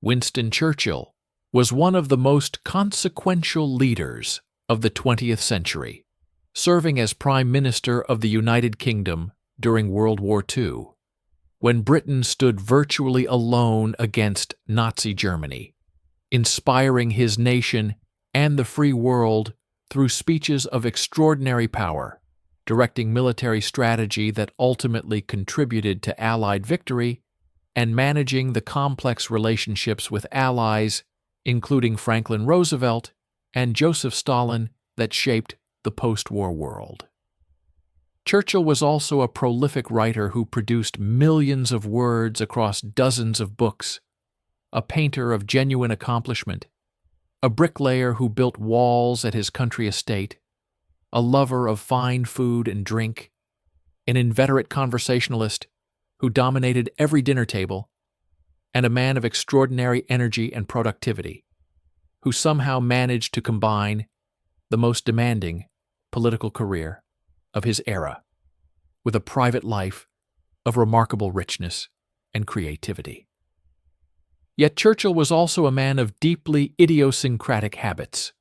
Winston Churchill was one of the most consequential leaders of the 20th century, serving as Prime Minister of the United Kingdom during World War II, when Britain stood virtually alone against Nazi Germany, inspiring his nation and the free world through speeches of extraordinary power, directing military strategy that ultimately contributed to Allied victory, and managing the complex relationships with allies, including Franklin Roosevelt and Joseph Stalin, that shaped the post-war world. Churchill was also a prolific writer who produced millions of words across dozens of books, a painter of genuine accomplishment, a bricklayer who built walls at his country estate, a lover of fine food and drink, an inveterate conversationalist who dominated every dinner table, and a man of extraordinary energy and productivity, who somehow managed to combine the most demanding political career of his era with a private life of remarkable richness and creativity. Yet Churchill was also a man of deeply idiosyncratic habits,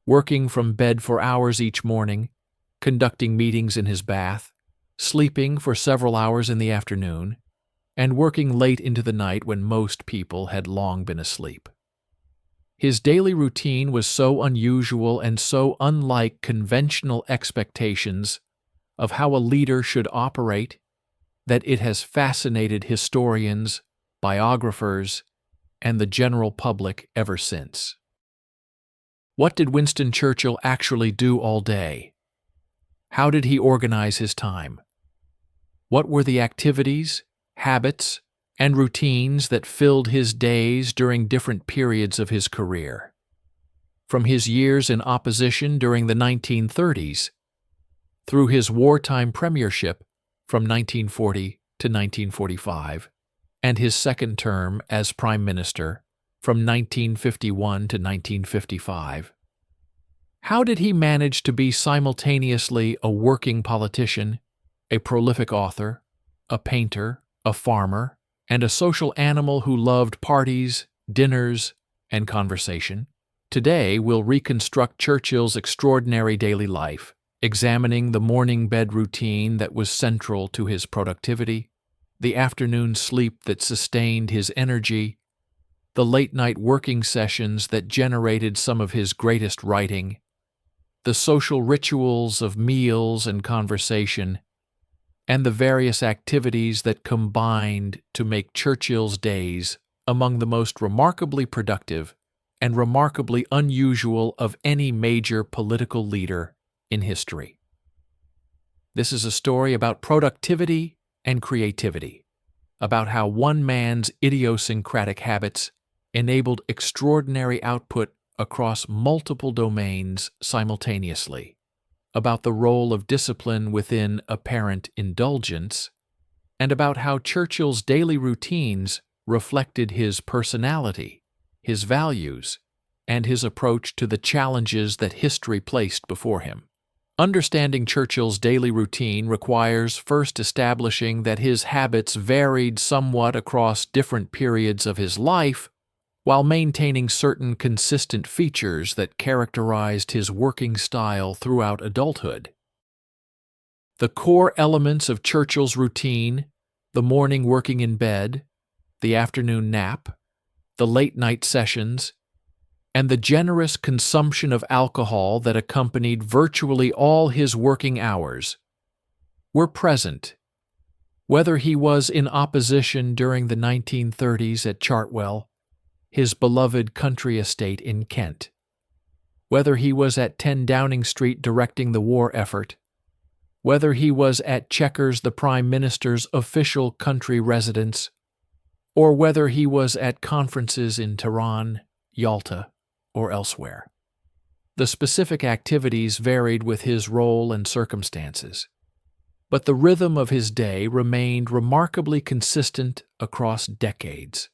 working from bed for hours each morning, conducting meetings in his bath, sleeping for several hours in the afternoon, and working late into the night when most people had long been asleep. His daily routine was so unusual and so unlike conventional expectations of how a leader should operate that it has fascinated historians, biographers, and the general public ever since. What did Winston Churchill actually do all day? How did he organize his time? What were the activities, habits, and routines that filled his days during different periods of his career? From his years in opposition during the 1930s, through his wartime premiership from 1940 to 1945, and his second term as Prime Minister from 1951 to 1955. How did he manage to be simultaneously a working politician, a prolific author, a painter, a farmer, and a social animal who loved parties, dinners, and conversation? Today, we'll reconstruct Churchill's extraordinary daily life, examining the morning bed routine that was central to his productivity, the afternoon sleep that sustained his energy, the late-night working sessions that generated some of his greatest writing, the social rituals of meals and conversation, and the various activities that combined to make Churchill's days among the most remarkably productive and remarkably unusual of any major political leader in history. This is a story about productivity and creativity, about how one man's idiosyncratic habits enabled extraordinary output across multiple domains simultaneously, about the role of discipline within apparent indulgence, and about how Churchill's daily routines reflected his personality, his values, and his approach to the challenges that history placed before him. Understanding Churchill's daily routine requires first establishing that his habits varied somewhat across different periods of his life, while maintaining certain consistent features that characterized his working style throughout adulthood. The core elements of Churchill's routine, the morning working in bed, the afternoon nap, the late-night sessions, and the generous consumption of alcohol that accompanied virtually all his working hours, were present, whether he was in opposition during the 1930s at Chartwell, his beloved country estate in Kent, whether he was at 10 Downing Street directing the war effort, whether he was at Chequers, the Prime Minister's official country residence, or whether he was at conferences in Tehran, Yalta, or elsewhere. The specific activities varied with his role and circumstances, but the rhythm of his day remained remarkably consistent across decades,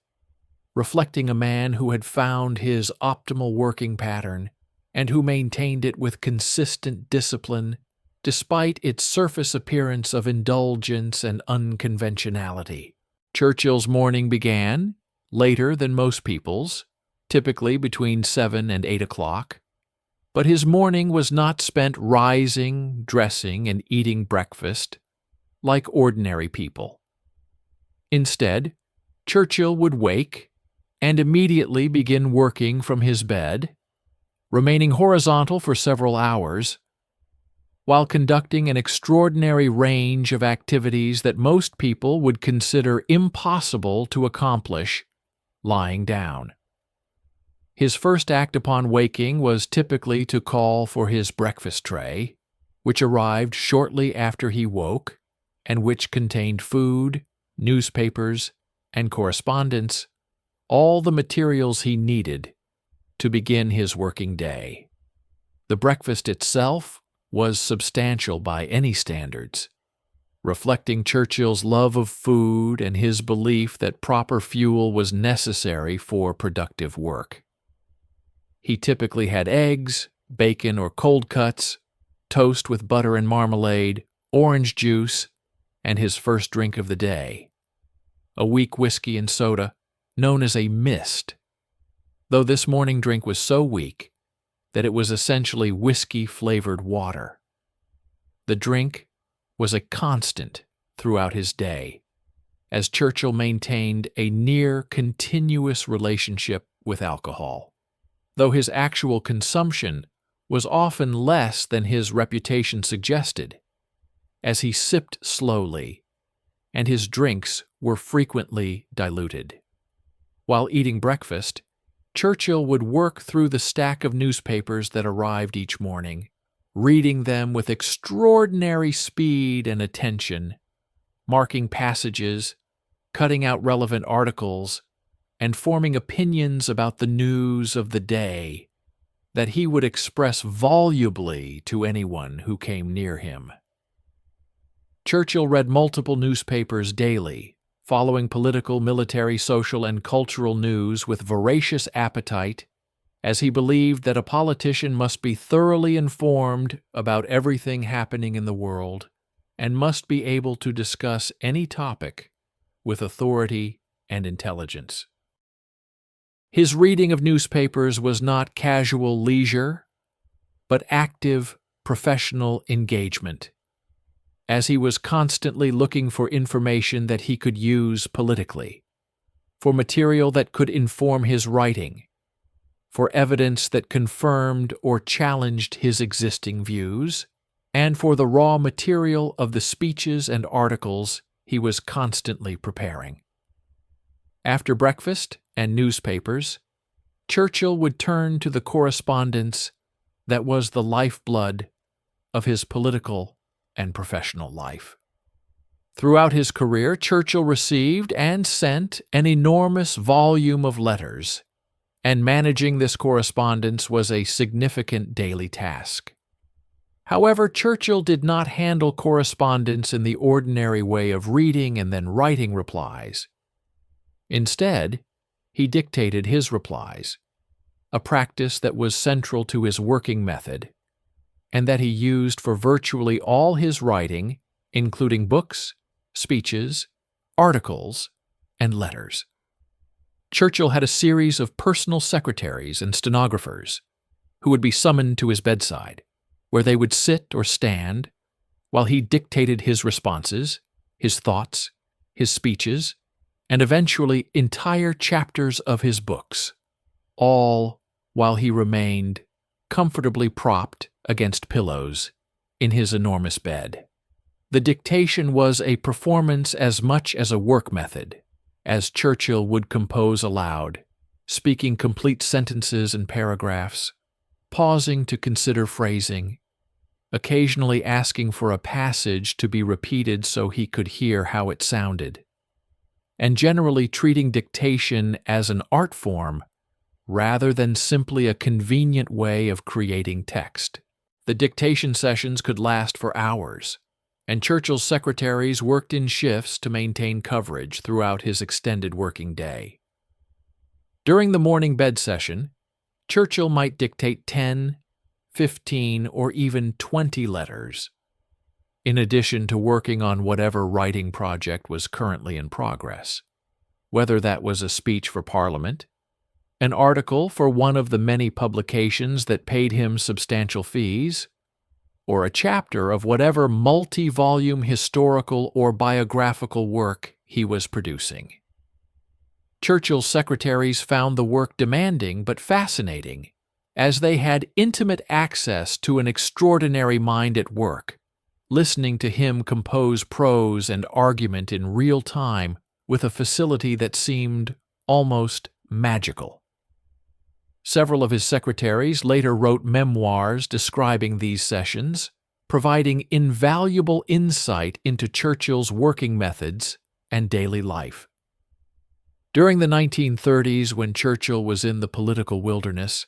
reflecting a man who had found his optimal working pattern and who maintained it with consistent discipline despite its surface appearance of indulgence and unconventionality. Churchill's morning began, later than most people's, typically between 7 and 8 o'clock, but his morning was not spent rising, dressing, and eating breakfast like ordinary people. Instead, Churchill would wake and immediately begin working from his bed, remaining horizontal for several hours, while conducting an extraordinary range of activities that most people would consider impossible to accomplish lying down. His first act upon waking was typically to call for his breakfast tray, which arrived shortly after he woke, and which contained food, newspapers, and correspondence, all the materials he needed to begin his working day. The breakfast itself was substantial by any standards, reflecting Churchill's love of food and his belief that proper fuel was necessary for productive work. He typically had eggs, bacon or cold cuts, toast with butter and marmalade, orange juice, and his first drink of the day, a weak whiskey and soda known as a mist, though this morning drink was so weak that it was essentially whiskey-flavored water. The drink was a constant throughout his day, as Churchill maintained a near-continuous relationship with alcohol, though his actual consumption was often less than his reputation suggested, as he sipped slowly, and his drinks were frequently diluted. While eating breakfast, Churchill would work through the stack of newspapers that arrived each morning, reading them with extraordinary speed and attention, marking passages, cutting out relevant articles, and forming opinions about the news of the day that he would express volubly to anyone who came near him. Churchill read multiple newspapers daily, following political, military, social, and cultural news with voracious appetite, as he believed that a politician must be thoroughly informed about everything happening in the world and must be able to discuss any topic with authority and intelligence. His reading of newspapers was not casual leisure, but active professional engagement, as he was constantly looking for information that he could use politically, for material that could inform his writing, for evidence that confirmed or challenged his existing views, and for the raw material of the speeches and articles he was constantly preparing. After breakfast and newspapers, Churchill would turn to the correspondence that was the lifeblood of his political and professional life. Throughout his career, Churchill received and sent an enormous volume of letters, and managing this correspondence was a significant daily task. However, Churchill did not handle correspondence in the ordinary way of reading and then writing replies. Instead, he dictated his replies, a practice that was central to his working method, and that he used for virtually all his writing, including books, speeches, articles, and letters. Churchill had a series of personal secretaries and stenographers who would be summoned to his bedside, where they would sit or stand while he dictated his responses, his thoughts, his speeches, and eventually entire chapters of his books, all while he remained comfortably propped against pillows in his enormous bed. The dictation was a performance as much as a work method, as Churchill would compose aloud, speaking complete sentences and paragraphs, pausing to consider phrasing, occasionally asking for a passage to be repeated so he could hear how it sounded, and generally treating dictation as an art form rather than simply a convenient way of creating text. The dictation sessions could last for hours, and Churchill's secretaries worked in shifts to maintain coverage throughout his extended working day. During the morning bed session, Churchill might dictate 10, 15, or even 20 letters, in addition to working on whatever writing project was currently in progress. whether that was a speech for Parliament, an article for one of the many publications that paid him substantial fees, or a chapter of whatever multi-volume historical or biographical work he was producing. Churchill's secretaries found the work demanding but fascinating, as they had intimate access to an extraordinary mind at work, listening to him compose prose and argument in real time with a facility that seemed almost magical. Several of his secretaries later wrote memoirs describing these sessions, providing invaluable insight into Churchill's working methods and daily life. During the 1930s, when Churchill was in the political wilderness,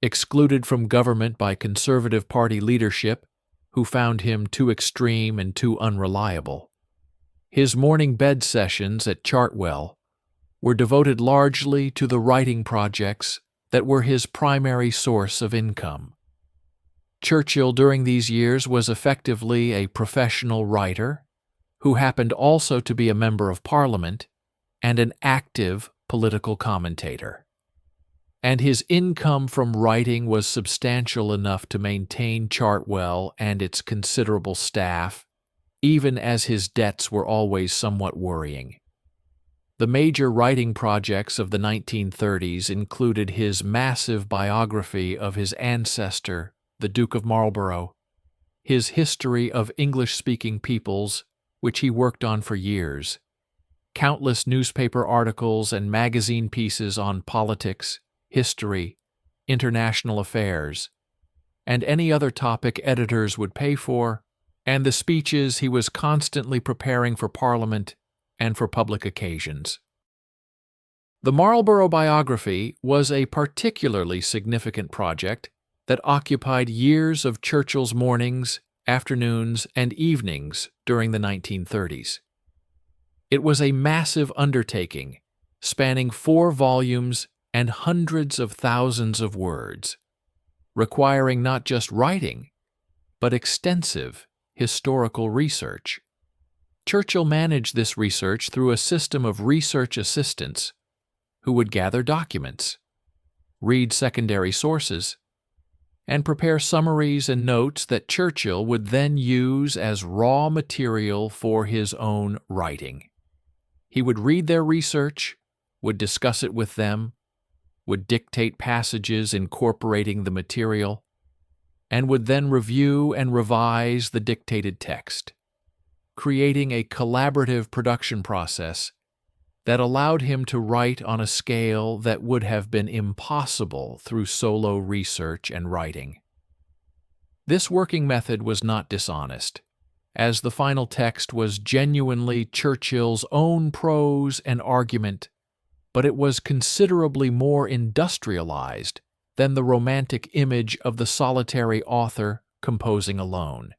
excluded from government by Conservative Party leadership, who found him too extreme and too unreliable, his morning bed sessions at Chartwell were devoted largely to the writing projects that were his primary source of income. Churchill during these years was effectively a professional writer who happened also to be a member of Parliament and an active political commentator. And his income from writing was substantial enough to maintain Chartwell and its considerable staff, even as his debts were always somewhat worrying. The major writing projects of the 1930s included his massive biography of his ancestor, the Duke of Marlborough, his history of English-speaking peoples, which he worked on for years, countless newspaper articles and magazine pieces on politics, history, international affairs, and any other topic editors would pay for, and the speeches he was constantly preparing for Parliament and for public occasions. The Marlborough biography was a particularly significant project that occupied years of Churchill's mornings, afternoons, and evenings during the 1930s. It was a massive undertaking, spanning 4 volumes and hundreds of thousands of words, requiring not just writing, but extensive historical research. Churchill managed this research through a system of research assistants who would gather documents, read secondary sources, and prepare summaries and notes that Churchill would then use as raw material for his own writing. He would read their research, would discuss it with them, would dictate passages incorporating the material, and would then review and revise the dictated text, creating a collaborative production process that allowed him to write on a scale that would have been impossible through solo research and writing. This working method was not dishonest, as the final text was genuinely Churchill's own prose and argument, but it was considerably more industrialized than the romantic image of the solitary author composing alone,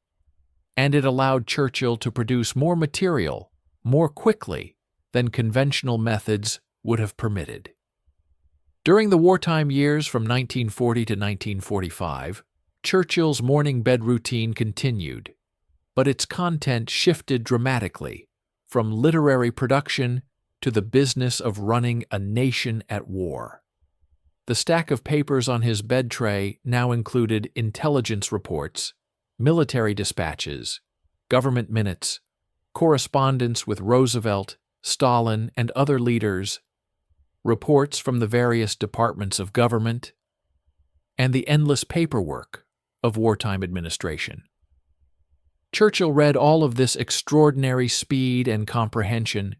and it allowed Churchill to produce more material more quickly than conventional methods would have permitted. During the wartime years from 1940 to 1945, Churchill's morning bed routine continued, but its content shifted dramatically from literary production to the business of running a nation at war. The stack of papers on his bed tray now included intelligence reports, military dispatches, government minutes, correspondence with Roosevelt, Stalin, and other leaders, reports from the various departments of government, and the endless paperwork of wartime administration. Churchill read all of this extraordinary speed and comprehension,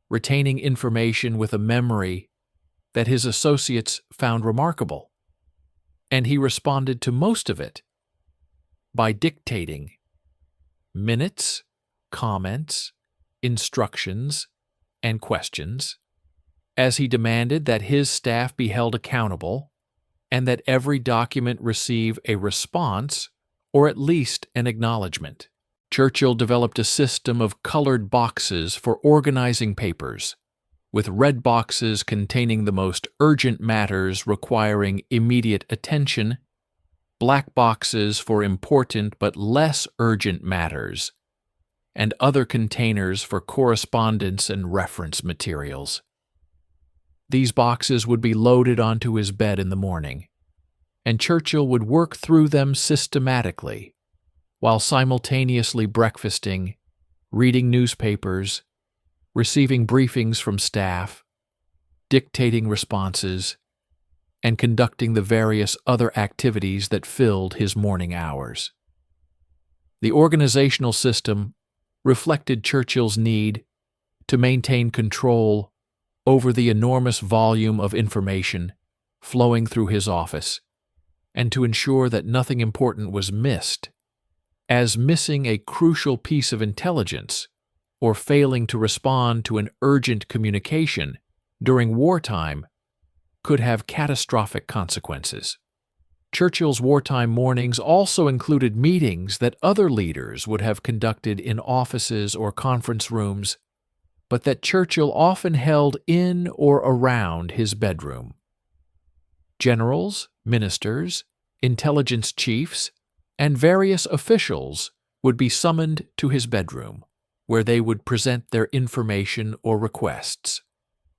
retaining information with a memory that his associates found remarkable, and he responded to most of it by dictating minutes, comments, instructions, and questions, as he demanded that his staff be held accountable and that every document receive a response or at least an acknowledgement. Churchill developed a system of colored boxes for organizing papers, with red boxes containing the most urgent matters requiring immediate attention, black boxes for important but less urgent matters, and other containers for correspondence and reference materials. These boxes would be loaded onto his bed in the morning, and Churchill would work through them systematically, while simultaneously breakfasting, reading newspapers, receiving briefings from staff, dictating responses, and conducting the various other activities that filled his morning hours. The organizational system reflected Churchill's need to maintain control over the enormous volume of information flowing through his office, and to ensure that nothing important was missed, as missing a crucial piece of intelligence or failing to respond to an urgent communication during wartime could have catastrophic consequences. Churchill's wartime mornings also included meetings that other leaders would have conducted in offices or conference rooms, but that Churchill often held in or around his bedroom. Generals, ministers, intelligence chiefs, and various officials would be summoned to his bedroom, where they would present their information or requests,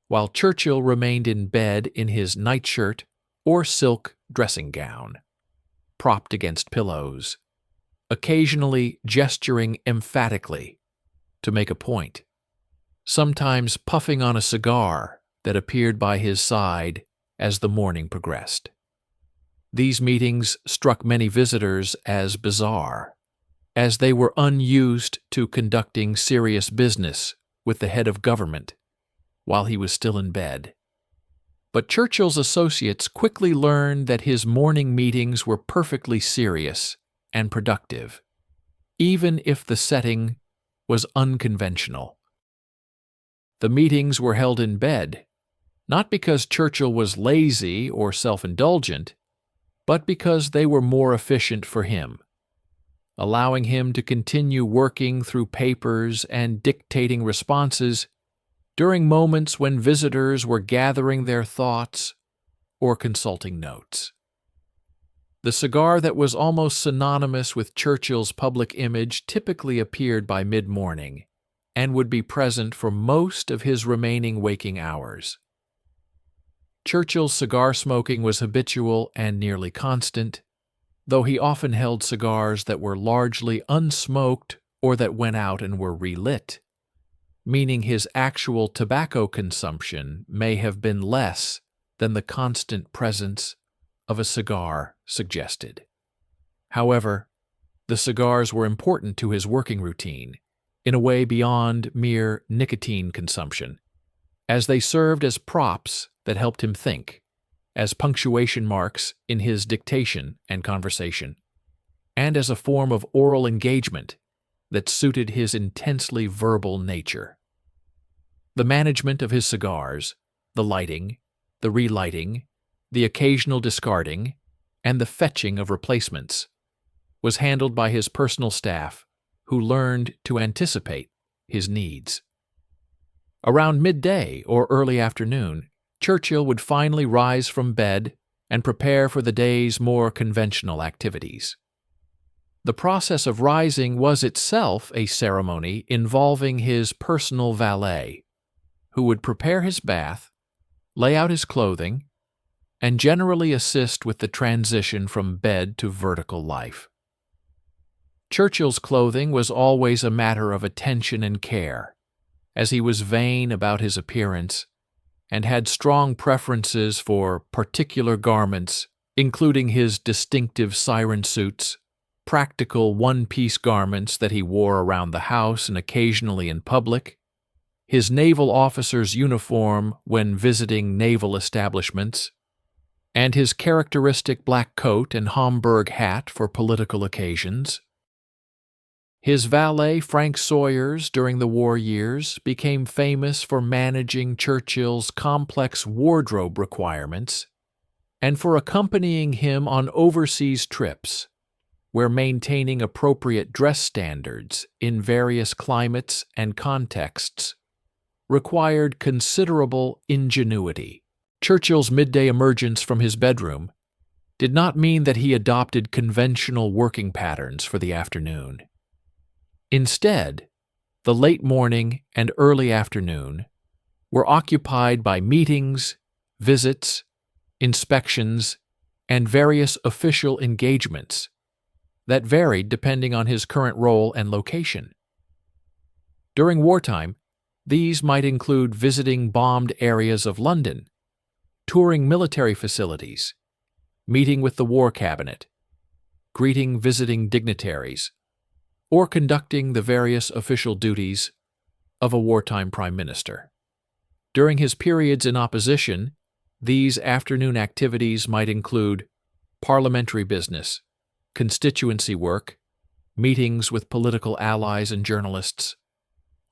while Churchill remained in bed in his nightshirt or silk dressing gown, propped against pillows, occasionally gesturing emphatically to make a point, sometimes puffing on a cigar that appeared by his side as the morning progressed. These meetings struck many visitors as bizarre, as they were unused to conducting serious business with the head of government while he was still in bed. But Churchill's associates quickly learned that his morning meetings were perfectly serious and productive, even if the setting was unconventional. The meetings were held in bed, not because Churchill was lazy or self-indulgent, but because they were more efficient for him, allowing him to continue working through papers and dictating responses during moments when visitors were gathering their thoughts or consulting notes. The cigar that was almost synonymous with Churchill's public image typically appeared by mid-morning and would be present for most of his remaining waking hours. Churchill's cigar smoking was habitual and nearly constant, though he often held cigars that were largely unsmoked or that went out and were relit, meaning his actual tobacco consumption may have been less than the constant presence of a cigar suggested. However, the cigars were important to his working routine, in a way beyond mere nicotine consumption, as they served as props that helped him think, as punctuation marks in his dictation and conversation, and as a form of oral engagement that suited his intensely verbal nature. The management of his cigars, the lighting, the relighting, the occasional discarding, and the fetching of replacements was handled by his personal staff, who learned to anticipate his needs. Around midday or early afternoon, Churchill would finally rise from bed and prepare for the day's more conventional activities. The process of rising was itself a ceremony involving his personal valet, who would prepare his bath, lay out his clothing, and generally assist with the transition from bed to vertical life. Churchill's clothing was always a matter of attention and care, as he was vain about his appearance and had strong preferences for particular garments, including his distinctive siren suits, practical one-piece garments that he wore around the house and occasionally in public, his naval officer's uniform when visiting naval establishments, and his characteristic black coat and Homburg hat for political occasions. His valet, Frank Sawyers, during the war years, became famous for managing Churchill's complex wardrobe requirements and for accompanying him on overseas trips, where maintaining appropriate dress standards in various climates and contexts required considerable ingenuity. Churchill's midday emergence from his bedroom did not mean that he adopted conventional working patterns for the afternoon. Instead, The late morning and early afternoon were occupied by meetings, visits, inspections, and various official engagements that varied depending on his current role and location. During wartime, these might include visiting bombed areas of London, touring military facilities, meeting with the War Cabinet, greeting visiting dignitaries, or conducting the various official duties of a wartime prime minister. During his periods in opposition, these afternoon activities might include parliamentary business, constituency work, meetings with political allies and journalists,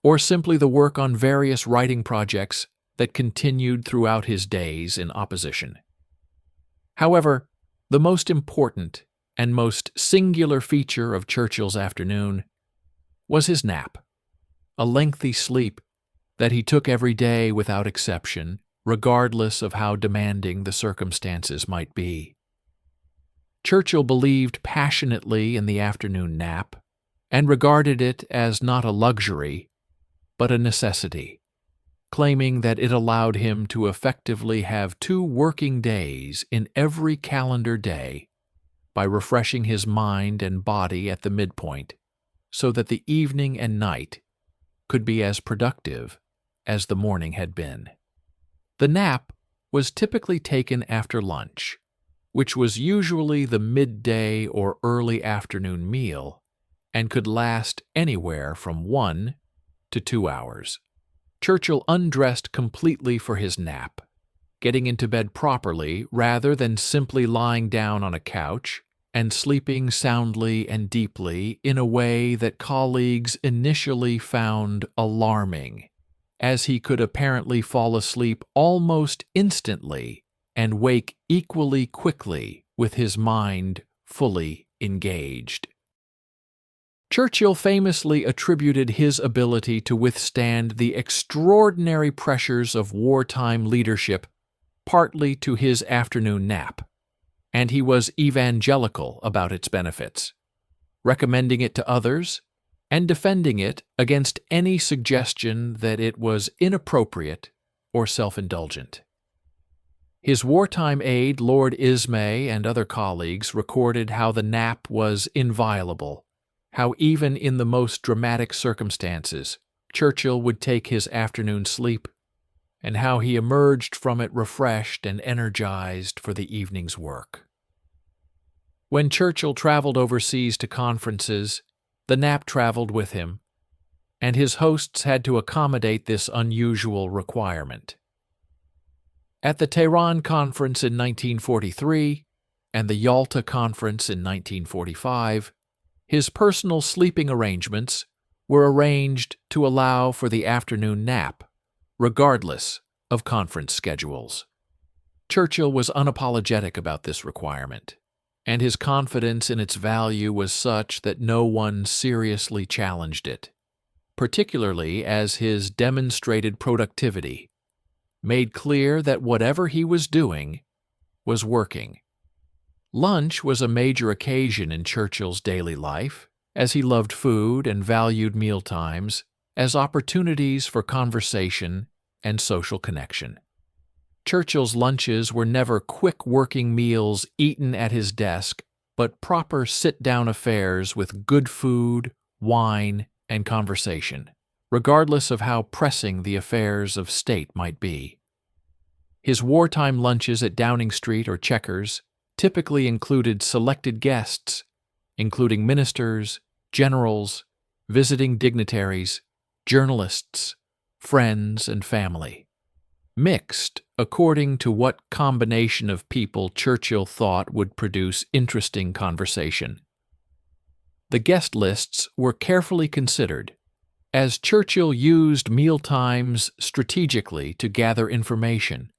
or simply the work on various writing projects that continued throughout his days in opposition. However, the most important and most singular feature of Churchill's afternoon was his nap, a lengthy sleep that he took every day without exception, regardless of how demanding the circumstances might be. Churchill believed passionately in the afternoon nap and regarded it as not a luxury, but a necessity, claiming that it allowed him to effectively have 2 working days in every calendar day by refreshing his mind and body at the midpoint so that the evening and night could be as productive as the morning had been. The nap was typically taken after lunch, which was usually the midday or early afternoon meal and could last anywhere from 1 to 2 hours. Churchill undressed completely for his nap, getting into bed properly rather than simply lying down on a couch and sleeping soundly and deeply in a way that colleagues initially found alarming, as he could apparently fall asleep almost instantly and wake equally quickly with his mind fully engaged. Churchill famously attributed his ability to withstand the extraordinary pressures of wartime leadership partly to his afternoon nap, and he was evangelical about its benefits, recommending it to others and defending it against any suggestion that it was inappropriate or self-indulgent. His wartime aide, Lord Ismay, and other colleagues recorded how the nap was inviolable, how even in the most dramatic circumstances, Churchill would take his afternoon sleep, and how he emerged from it refreshed and energized for the evening's work. When Churchill traveled overseas to conferences, the nap traveled with him, and his hosts had to accommodate this unusual requirement. At the Tehran Conference in 1943 and the Yalta Conference in 1945, his personal sleeping arrangements were arranged to allow for the afternoon nap, regardless of conference schedules. Churchill was unapologetic about this requirement, and his confidence in its value was such that no one seriously challenged it, particularly as his demonstrated productivity made clear that whatever he was doing was working. Lunch was a major occasion in Churchill's daily life, as he loved food and valued mealtimes as opportunities for conversation and social connection. Churchill's lunches were never quick working meals eaten at his desk, but proper sit-down affairs with good food, wine, and conversation, regardless of how pressing the affairs of state might be. His wartime lunches at Downing Street or Chequers typically included selected guests, including ministers, generals, visiting dignitaries, journalists, friends, and family, mixed according to what combination of people Churchill thought would produce interesting conversation. The guest lists were carefully considered, as Churchill used mealtimes strategically to gather information,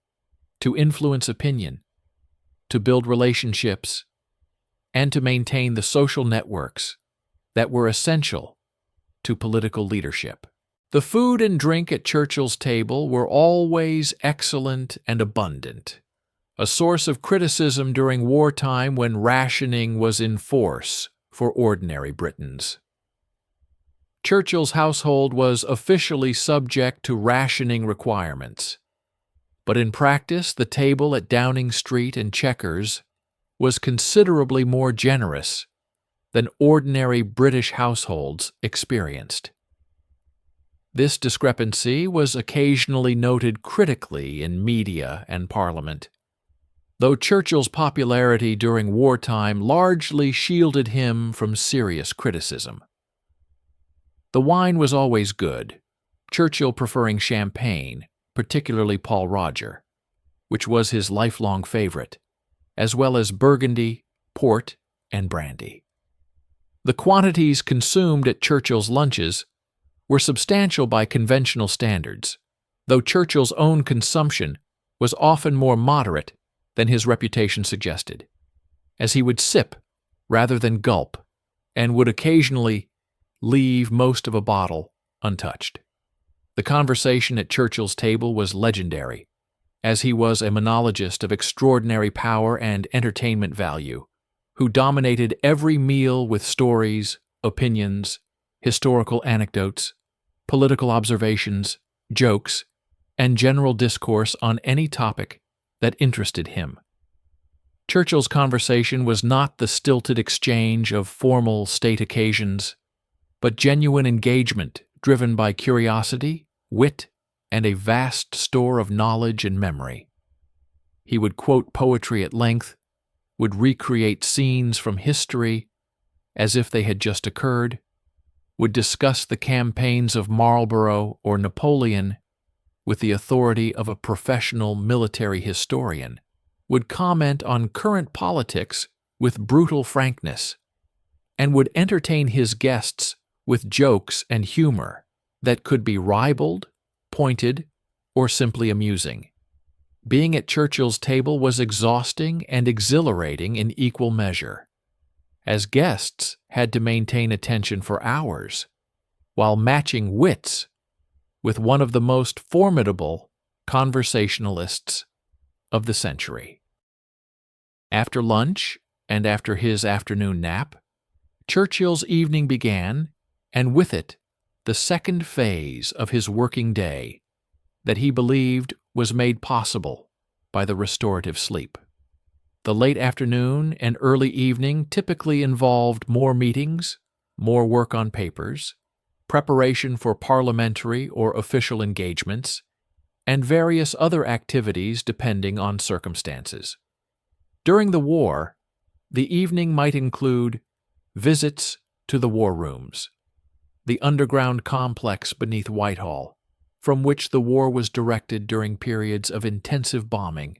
to influence opinion, to build relationships, and to maintain the social networks that were essential to political leadership. The food and drink at Churchill's table were always excellent and abundant, a source of criticism during wartime when rationing was in force for ordinary Britons. Churchill's household was officially subject to rationing requirements, but in practice the table at Downing Street and Chequers was considerably more generous than ordinary British households experienced. This discrepancy was occasionally noted critically in media and Parliament, though Churchill's popularity during wartime largely shielded him from serious criticism. The wine was always good, Churchill preferring champagne, particularly Paul Roger, which was his lifelong favorite, as well as Burgundy, port, and brandy. The quantities consumed at Churchill's lunches were substantial by conventional standards, though Churchill's own consumption was often more moderate than his reputation suggested, as he would sip rather than gulp and would occasionally leave most of a bottle untouched. The conversation at Churchill's table was legendary, as he was a monologist of extraordinary power and entertainment value, who dominated every meal with stories, opinions, historical anecdotes, political observations, jokes, and general discourse on any topic that interested him. Churchill's conversation was not the stilted exchange of formal state occasions, but genuine engagement driven by curiosity, wit, and a vast store of knowledge and memory. He would quote poetry at length, would recreate scenes from history as if they had just occurred, would discuss the campaigns of Marlborough or Napoleon with the authority of a professional military historian, would comment on current politics with brutal frankness, and would entertain his guests with jokes and humor that could be ribald, pointed, or simply amusing. Being at Churchill's table was exhausting and exhilarating in equal measure, as guests had to maintain attention for hours, while matching wits with one of the most formidable conversationalists of the century. After lunch and after his afternoon nap, Churchill's evening began, and with it the second phase of his working day that he believed was made possible by the restorative sleep. The late afternoon and early evening typically involved more meetings, more work on papers, preparation for parliamentary or official engagements, and various other activities depending on circumstances. During the war, the evening might include visits to the war rooms, the underground complex beneath Whitehall, from which the war was directed during periods of intensive bombing,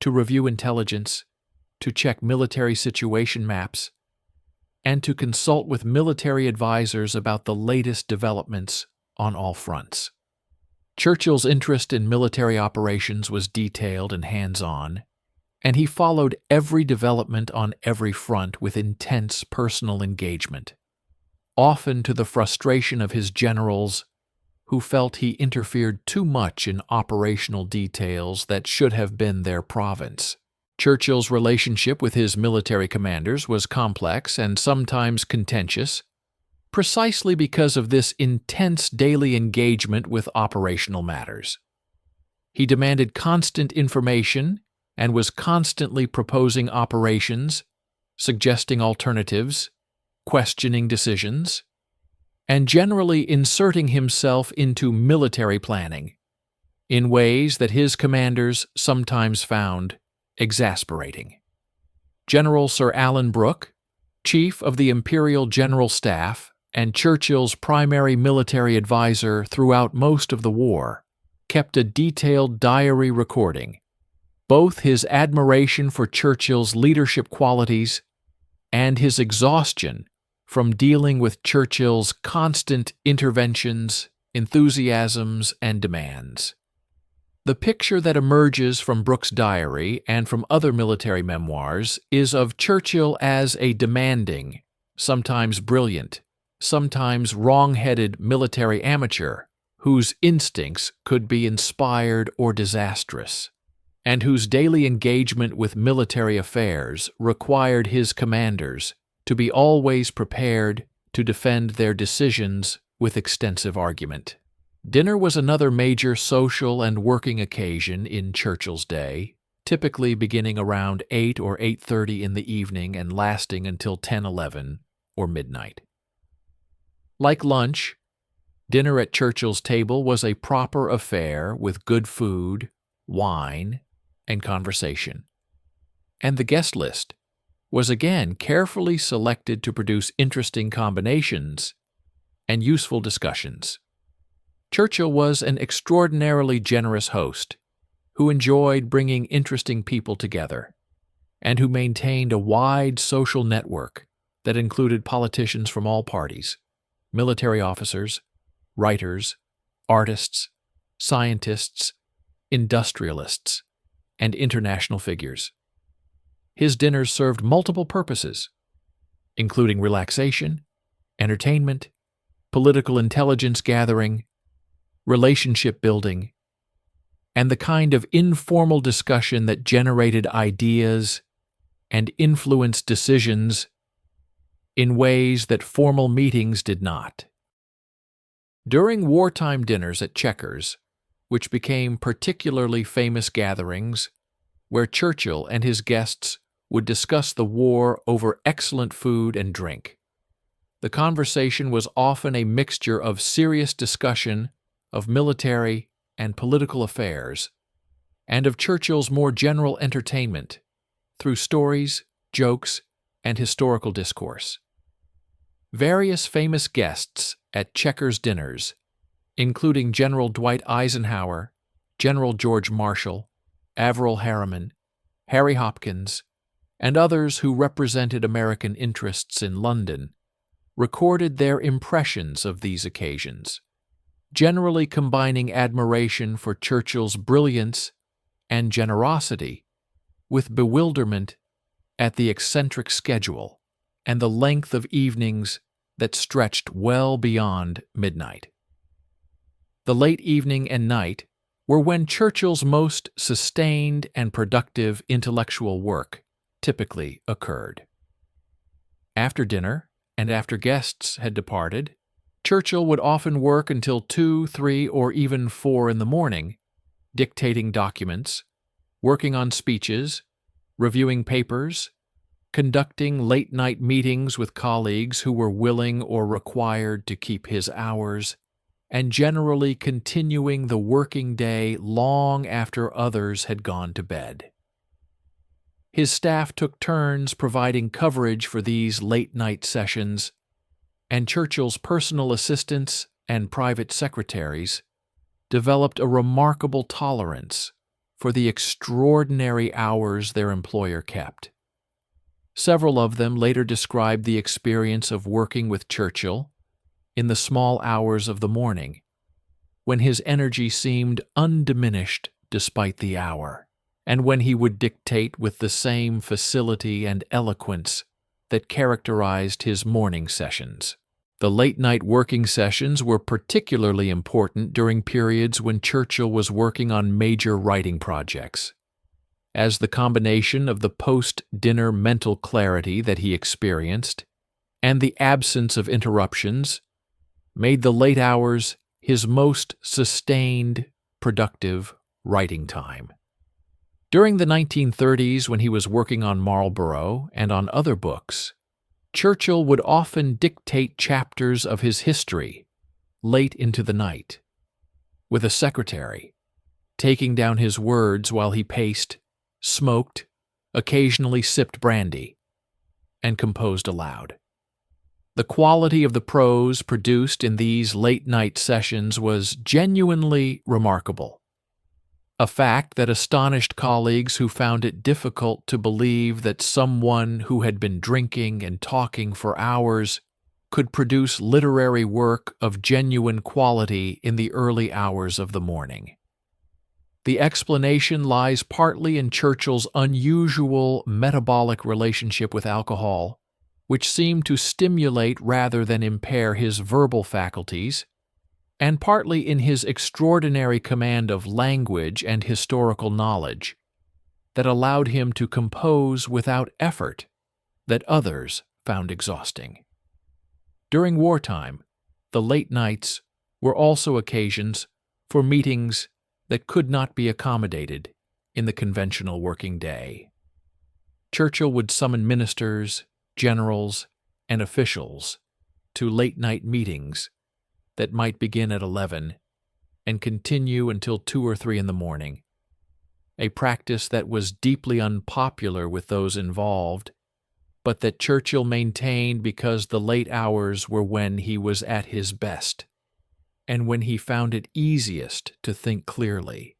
to review intelligence, to check military situation maps, and to consult with military advisors about the latest developments on all fronts. Churchill's interest in military operations was detailed and hands-on, and he followed every development on every front with intense personal engagement, often to the frustration of his generals who felt he interfered too much in operational details that should have been their province. Churchill's relationship with his military commanders was complex and sometimes contentious, precisely because of this intense daily engagement with operational matters. He demanded constant information and was constantly proposing operations, suggesting alternatives, questioning decisions, and generally inserting himself into military planning in ways that his commanders sometimes found exasperating. General Sir Alan Brooke, chief of the Imperial General Staff and Churchill's primary military advisor throughout most of the war, kept a detailed diary recording both his admiration for Churchill's leadership qualities and his exhaustion from dealing with Churchill's constant interventions, enthusiasms, and demands. The picture that emerges from Brooke's diary and from other military memoirs is of Churchill as a demanding, sometimes brilliant, sometimes wrong-headed military amateur whose instincts could be inspired or disastrous, and whose daily engagement with military affairs required his commanders to be always prepared to defend their decisions with extensive argument. Dinner was another major social and working occasion in Churchill's day, typically beginning around 8 or 8:30 in the evening and lasting until 10:11 or midnight. Like lunch, dinner at Churchill's table was a proper affair with good food, wine, and conversation. And the guest list was again carefully selected to produce interesting combinations and useful discussions. Churchill was an extraordinarily generous host who enjoyed bringing interesting people together and who maintained a wide social network that included politicians from all parties, military officers, writers, artists, scientists, industrialists, and international figures. His dinners served multiple purposes, including relaxation, entertainment, political intelligence gathering, relationship building, and the kind of informal discussion that generated ideas and influenced decisions in ways that formal meetings did not. During wartime dinners at Chequers, which became particularly famous gatherings where Churchill and his guests would discuss the war over excellent food and drink, the conversation was often a mixture of serious discussion of military and political affairs, and of Churchill's more general entertainment through stories, jokes, and historical discourse. Various famous guests at Chequers dinners, including General Dwight Eisenhower, General George Marshall, Averell Harriman, Harry Hopkins, and others who represented American interests in London, recorded their impressions of these occasions, generally combining admiration for Churchill's brilliance and generosity with bewilderment at the eccentric schedule and the length of evenings that stretched well beyond midnight. The late evening and night were when Churchill's most sustained and productive intellectual work typically occurred. After dinner, and after guests had departed, Churchill would often work until 2, 3, or even 4 in the morning, dictating documents, working on speeches, reviewing papers, conducting late-night meetings with colleagues who were willing or required to keep his hours, and generally continuing the working day long after others had gone to bed. His staff took turns providing coverage for these late-night sessions, and Churchill's personal assistants and private secretaries developed a remarkable tolerance for the extraordinary hours their employer kept. Several of them later described the experience of working with Churchill in the small hours of the morning, when his energy seemed undiminished despite the hour, and when he would dictate with the same facility and eloquence that characterized his morning sessions. The late-night working sessions were particularly important during periods when Churchill was working on major writing projects, as the combination of the post-dinner mental clarity that he experienced and the absence of interruptions made the late hours his most sustained, productive writing time. During the 1930s, when he was working on Marlborough and on other books, Churchill would often dictate chapters of his history late into the night, with a secretary, taking down his words while he paced, smoked, occasionally sipped brandy, and composed aloud. The quality of the prose produced in these late-night sessions was genuinely remarkable, a fact that astonished colleagues who found it difficult to believe that someone who had been drinking and talking for hours could produce literary work of genuine quality in the early hours of the morning. The explanation lies partly in Churchill's unusual metabolic relationship with alcohol, which seemed to stimulate rather than impair his verbal faculties, and partly in his extraordinary command of language and historical knowledge that allowed him to compose without effort that others found exhausting. During wartime, the late nights were also occasions for meetings that could not be accommodated in the conventional working day. Churchill would summon ministers, generals, and officials to late-night meetings that might begin at 11 and continue until 2 or 3 in the morning, a practice that was deeply unpopular with those involved, but that Churchill maintained because the late hours were when he was at his best and when he found it easiest to think clearly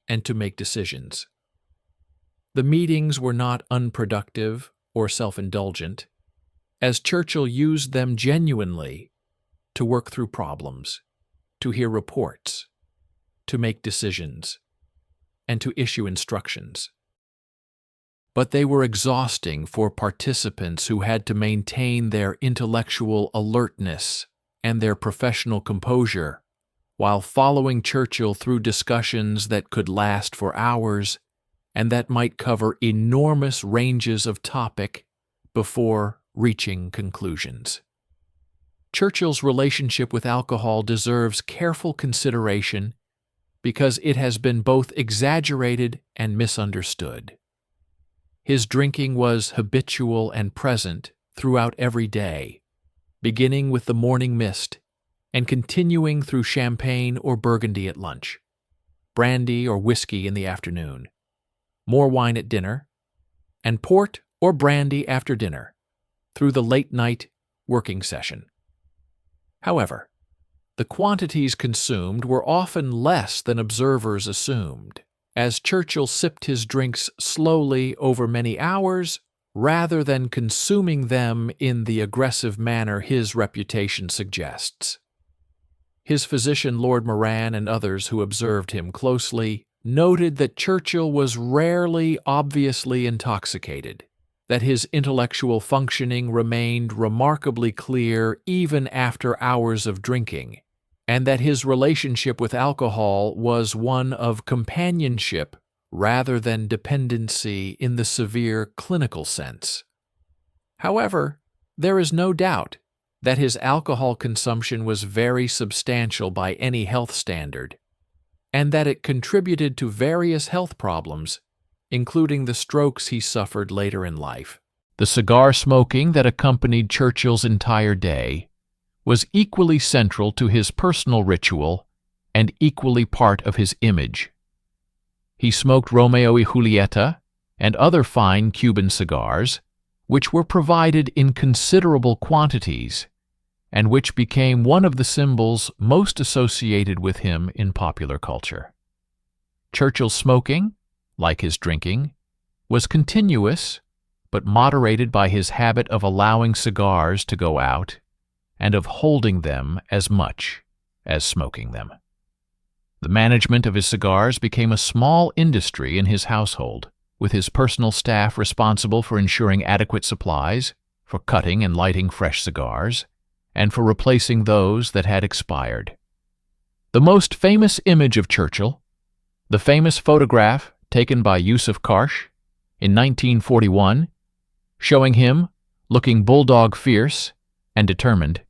and to make decisions. The meetings were not unproductive or self-indulgent, as Churchill used them genuinely to work through problems, to hear reports, to make decisions, and to issue instructions. But they were exhausting for participants who had to maintain their intellectual alertness and their professional composure while following Churchill through discussions that could last for hours and that might cover enormous ranges of topic before reaching conclusions. Churchill's relationship with alcohol deserves careful consideration because it has been both exaggerated and misunderstood. His drinking was habitual and present throughout every day, beginning with the morning mist and continuing through champagne or burgundy at lunch, brandy or whiskey in the afternoon, more wine at dinner, and port or brandy after dinner, through the late-night working session. However, the quantities consumed were often less than observers assumed, as Churchill sipped his drinks slowly over many hours rather than consuming them in the aggressive manner his reputation suggests. His physician Lord Moran and others who observed him closely noted that Churchill was rarely obviously intoxicated, that his intellectual functioning remained remarkably clear even after hours of drinking, and that his relationship with alcohol was one of companionship rather than dependency in the severe clinical sense. However, there is no doubt that his alcohol consumption was very substantial by any health standard, and that it contributed to various health problems, including the strokes he suffered later in life. The cigar smoking that accompanied Churchill's entire day was equally central to his personal ritual and equally part of his image. He smoked Romeo y Julieta and other fine Cuban cigars, which were provided in considerable quantities and which became one of the symbols most associated with him in popular culture. Churchill's smoking, like his drinking, was continuous but moderated by his habit of allowing cigars to go out and of holding them as much as smoking them. The management of his cigars became a small industry in his household, with his personal staff responsible for ensuring adequate supplies, for cutting and lighting fresh cigars, and for replacing those that had expired. The most famous image of Churchill, the famous photograph taken by Yusuf Karsh in 1941, showing him looking bulldog fierce and determined,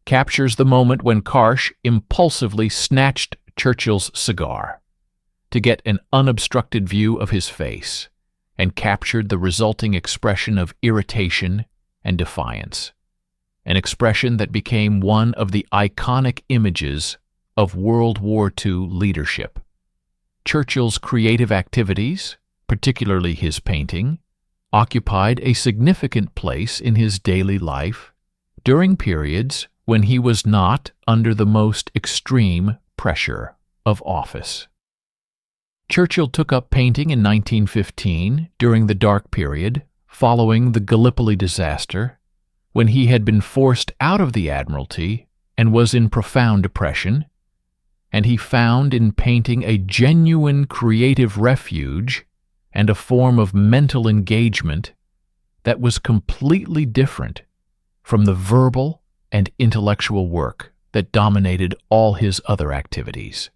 captures the moment when Karsh impulsively snatched Churchill's cigar to get an unobstructed view of his face and captured the resulting expression of irritation and defiance, an expression that became one of the iconic images of World War II leadership. Churchill's creative activities, particularly his painting, occupied a significant place in his daily life during periods when he was not under the most extreme pressure of office. Churchill took up painting in 1915 during the dark period following the Gallipoli disaster, when he had been forced out of the Admiralty and was in profound depression, and he found in painting a genuine creative refuge and a form of mental engagement that was completely different from the verbal and intellectual work that dominated all his other activities.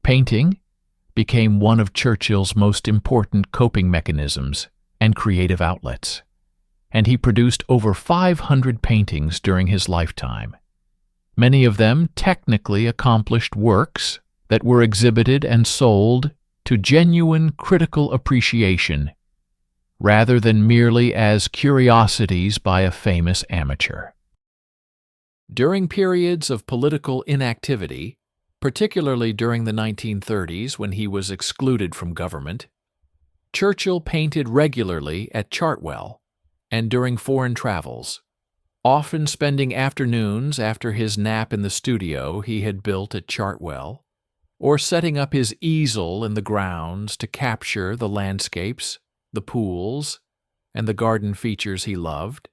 Painting became one of Churchill's most important coping mechanisms and creative outlets. and he produced over 500 paintings during his lifetime, many of them technically accomplished works that were exhibited and sold to genuine critical appreciation rather than merely as curiosities by a famous amateur. During periods of political inactivity, particularly during the 1930s when he was excluded from government, Churchill painted regularly at Chartwell and during foreign travels, often spending afternoons after his nap in the studio he had built at Chartwell, or setting up his easel in the grounds to capture the landscapes, the pools, and the garden features he loved.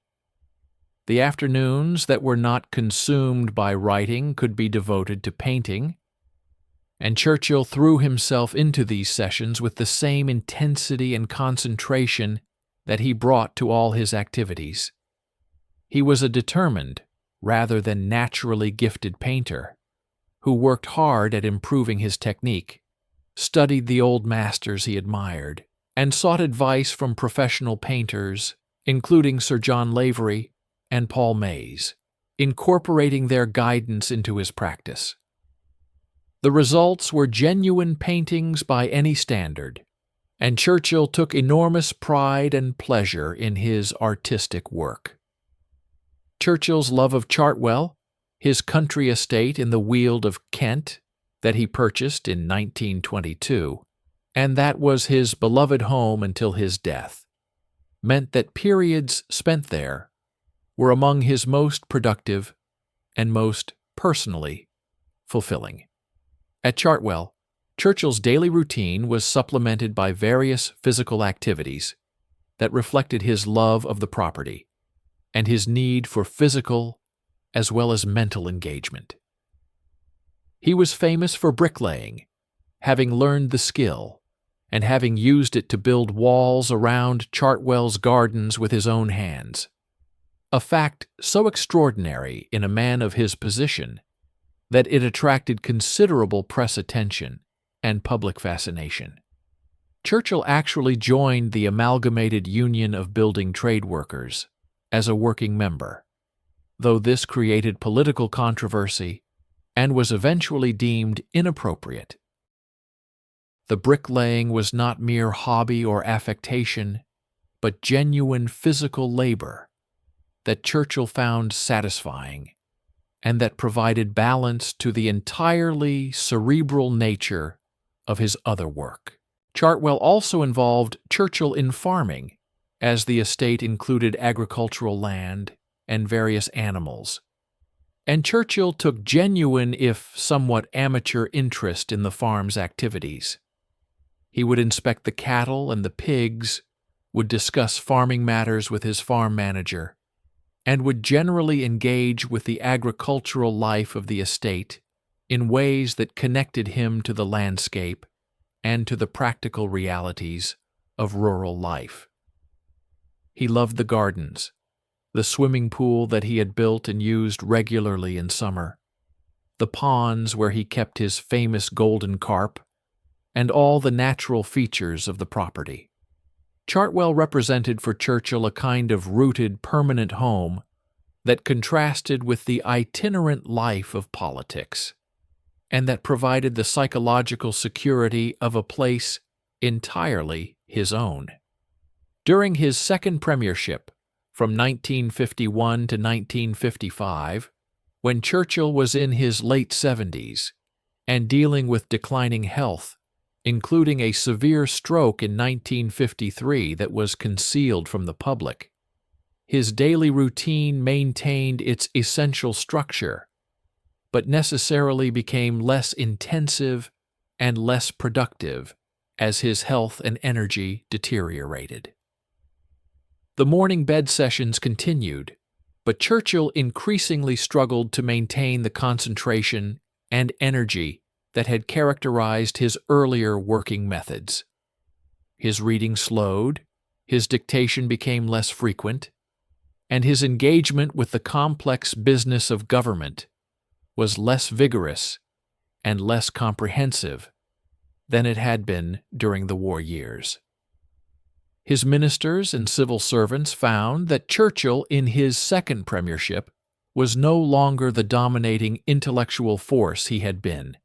The afternoons that were not consumed by writing could be devoted to painting, and Churchill threw himself into these sessions with the same intensity and concentration that he brought to all his activities. He was a determined, rather than naturally gifted painter, who worked hard at improving his technique, studied the old masters he admired, and sought advice from professional painters, including Sir John Lavery and Paul Mays, incorporating their guidance into his practice. The results were genuine paintings by any standard, and Churchill took enormous pride and pleasure in his artistic work. Churchill's love of Chartwell, his country estate in the Weald of Kent that he purchased in 1922, and that was his beloved home until his death, meant that periods spent there were among his most productive and most personally fulfilling. At Chartwell, Churchill's daily routine was supplemented by various physical activities that reflected his love of the property and his need for physical as well as mental engagement. He was famous for bricklaying, having learned the skill and having used it to build walls around Chartwell's gardens with his own hands, a fact so extraordinary in a man of his position that it attracted considerable press attention and public fascination. Churchill actually joined the Amalgamated Union of Building Trade Workers as a working member, though this created political controversy and was eventually deemed inappropriate. The bricklaying was not mere hobby or affectation, but genuine physical labor that Churchill found satisfying and that provided balance to the entirely cerebral nature of his other work. Chartwell also involved Churchill in farming, as the estate included agricultural land and various animals, and Churchill took genuine, if somewhat amateur, interest in the farm's activities. He would inspect the cattle and the pigs, would discuss farming matters with his farm manager, and would generally engage with the agricultural life of the estate in ways that connected him to the landscape and to the practical realities of rural life. He loved the gardens, the swimming pool that he had built and used regularly in summer, the ponds where he kept his famous golden carp, and all the natural features of the property. Chartwell represented for Churchill a kind of rooted, permanent home that contrasted with the itinerant life of politics, and that provided the psychological security of a place entirely his own. During his second premiership, from 1951 to 1955, when Churchill was in his late 70s and dealing with declining health, including a severe stroke in 1953 that was concealed from the public, his daily routine maintained its essential structure, but necessarily became less intensive and less productive as his health and energy deteriorated. The morning bed sessions continued, but Churchill increasingly struggled to maintain the concentration and energy that had characterized his earlier working methods. His reading slowed, his dictation became less frequent, and his engagement with the complex business of government was less vigorous and less comprehensive than it had been during the war years. His ministers and civil servants found that Churchill, in his second premiership, was no longer the dominating intellectual force he had been,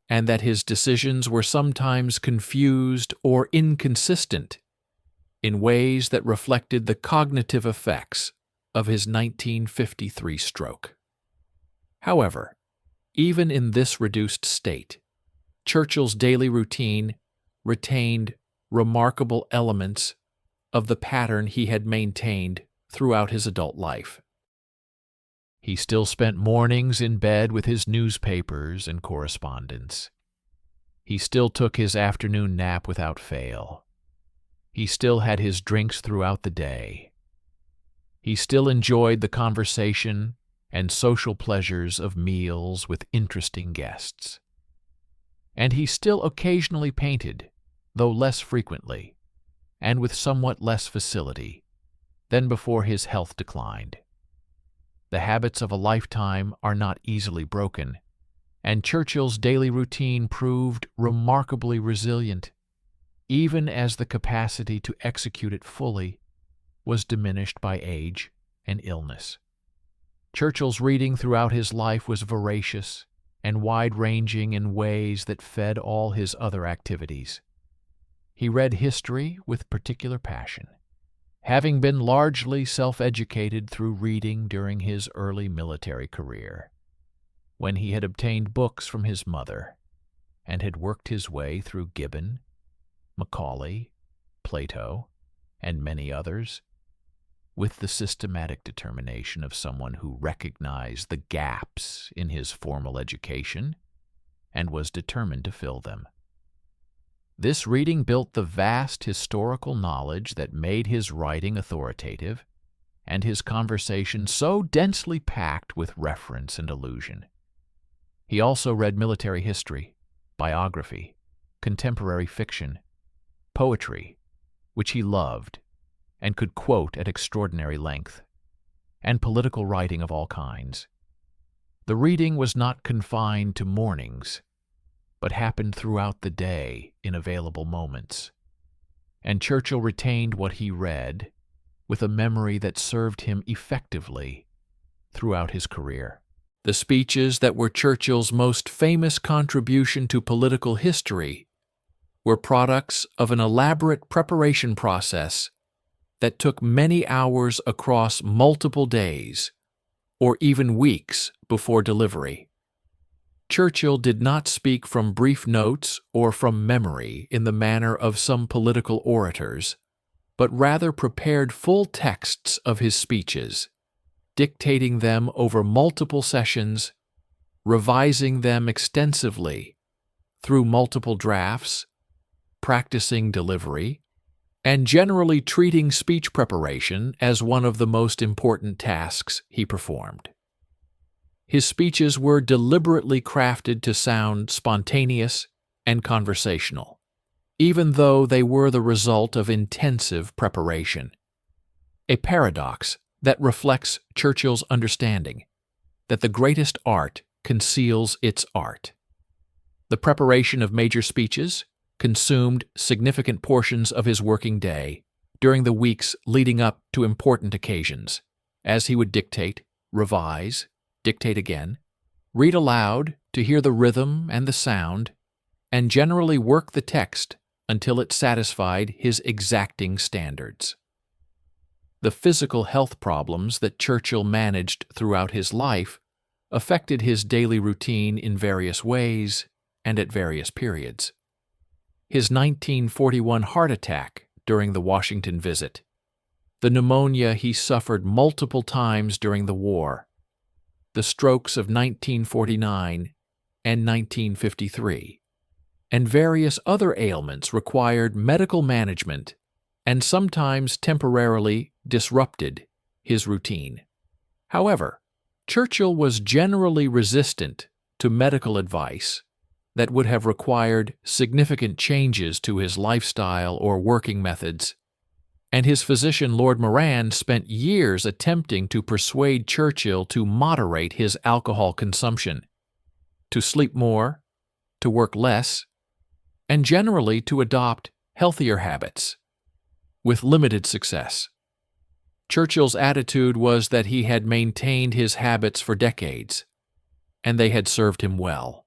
and that his decisions were sometimes confused or inconsistent in ways that reflected the cognitive effects of his 1953 stroke. However, even in this reduced state, Churchill's daily routine retained remarkable elements of the pattern he had maintained throughout his adult life. He still spent mornings in bed with his newspapers and correspondence. He still took his afternoon nap without fail. He still had his drinks throughout the day. He still enjoyed the conversation and social pleasures of meals with interesting guests. And he still occasionally painted, though less frequently, and with somewhat less facility, than before his health declined. The habits of a lifetime are not easily broken, and Churchill's daily routine proved remarkably resilient, even as the capacity to execute it fully was diminished by age and illness. Churchill's reading throughout his life was voracious and wide-ranging in ways that fed all his other activities. He read history with particular passion, having been largely self-educated through reading during his early military career, when he had obtained books from his mother and had worked his way through Gibbon, Macaulay, Plato, and many others, with the systematic determination of someone who recognized the gaps in his formal education and was determined to fill them. This reading built the vast historical knowledge that made his writing authoritative and his conversation so densely packed with reference and allusion. He also read military history, biography, contemporary fiction, poetry, which he loved and could quote at extraordinary length, and political writing of all kinds. The reading was not confined to mornings, but happened throughout the day in available moments, and Churchill retained what he read with a memory that served him effectively throughout his career. The speeches that were Churchill's most famous contribution to political history were products of an elaborate preparation process that took many hours across multiple days, or even weeks before delivery. Churchill did not speak from brief notes or from memory in the manner of some political orators, but rather prepared full texts of his speeches, dictating them over multiple sessions, revising them extensively through multiple drafts, practicing delivery, and generally treating speech preparation as one of the most important tasks he performed. His speeches were deliberately crafted to sound spontaneous and conversational, even though they were the result of intensive preparation. A paradox that reflects Churchill's understanding that the greatest art conceals its art. The preparation of major speeches consumed significant portions of his working day during the weeks leading up to important occasions, as he would dictate, revise, dictate again, read aloud to hear the rhythm and the sound, and generally work the text until it satisfied his exacting standards. The physical health problems that Churchill managed throughout his life affected his daily routine in various ways and at various periods. His 1941 heart attack during the Washington visit, the pneumonia he suffered multiple times during the war, the strokes of 1949 and 1953, and various other ailments required medical management and sometimes temporarily disrupted his routine. However, Churchill was generally resistant to medical advice that would have required significant changes to his lifestyle or working methods, and his physician Lord Moran spent years attempting to persuade Churchill to moderate his alcohol consumption, to sleep more, to work less, and generally to adopt healthier habits. with limited success. Churchill's attitude was that he had maintained his habits for decades, and they had served him well,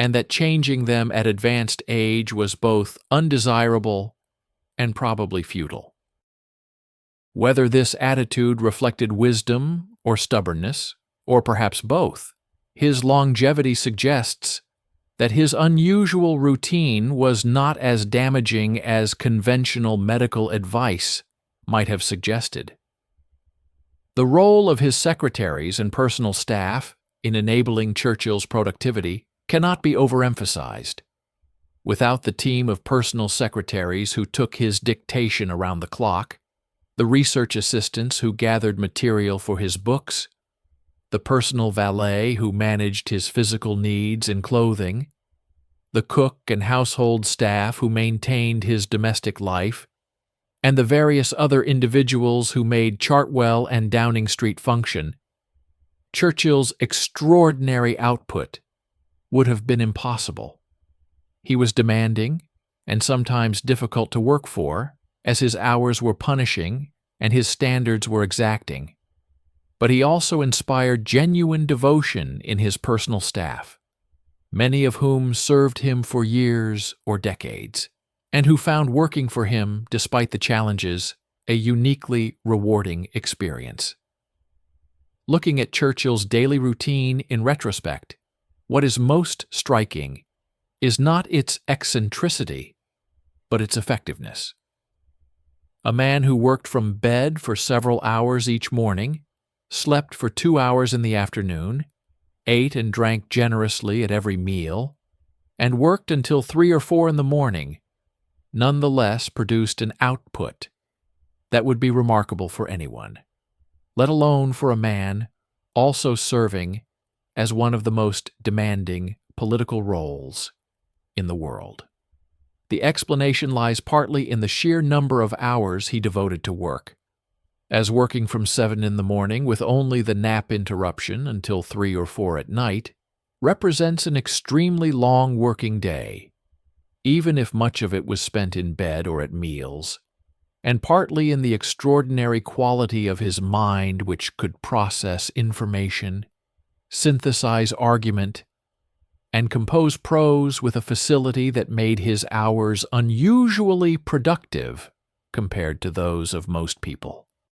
and that changing them at advanced age was both undesirable and probably futile. Whether this attitude reflected wisdom or stubbornness, or perhaps both, his longevity suggests that his unusual routine was not as damaging as conventional medical advice might have suggested. The role of his secretaries and personal staff in enabling Churchill's productivity cannot be overemphasized. Without the team of personal secretaries who took his dictation around the clock, the research assistants who gathered material for his books, the personal valet who managed his physical needs and clothing, the cook and household staff who maintained his domestic life, and the various other individuals who made Chartwell and Downing Street function, Churchill's extraordinary output would have been impossible. He was demanding and sometimes difficult to work for, as his hours were punishing and his standards were exacting. But he also inspired genuine devotion in his personal staff, many of whom served him for years or decades, and who found working for him, despite the challenges, a uniquely rewarding experience. Looking at Churchill's daily routine in retrospect, what is most striking is not its eccentricity, but its effectiveness. A man who worked from bed for several hours each morning, slept for 2 hours in the afternoon, ate and drank generously at every meal, and worked until 3 or 4 in the morning, nonetheless produced an output that would be remarkable for anyone, let alone for a man also serving as one of the most demanding political roles in the world. The explanation lies partly in the sheer number of hours he devoted to work, as working from 7 in the morning with only the nap interruption until 3 or 4 at night represents an extremely long working day, even if much of it was spent in bed or at meals, and partly in the extraordinary quality of his mind, which could process information, synthesize argument, and compose prose with a facility that made his hours unusually productive compared to those of most people.